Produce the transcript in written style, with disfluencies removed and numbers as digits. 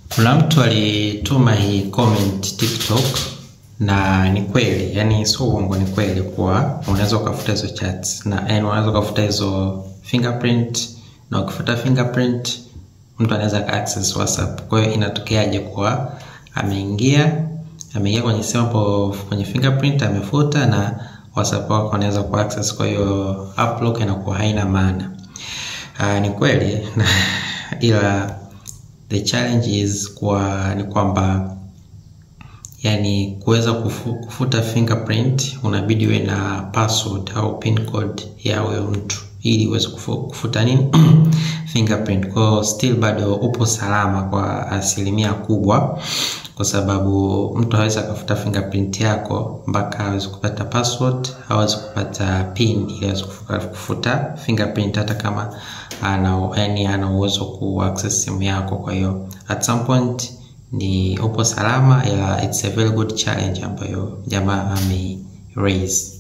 Kuna mtu alituma hii comment TikTok na ni kweli, yani sio uongo, ni kweli kwa unaweza kufuta hizo chats na unaweza kufuta hizo fingerprint, na ukifuta fingerprint mtu anaweza access WhatsApp. Kwa hiyo inatokeaje kwa ameingia kwenye sample kwenye fingerprint amefuta na WhatsApp wako anaweza ku access, kwa hiyo uplock inakuwa haina maana. Ni kweli ila the challenge is ni kwamba yani kuweza kufuta fingerprint unabidi uwe na password au pin code ya huyo mtu ili uweze kufuta nini fingerprint. Kwa still bado upo salama kwa asilimia kubwa, kwa sababu mtu hawezi kufuta fingerprint yako mpaka aweze kupata password, hawezi kupata pin ili aweze kufuta fingerprint hata kama ana uwezo ku access simu yako. Kwa hiyo at some point ni upo salama, ila it's a very good challenge ambayo jamaa ame raise.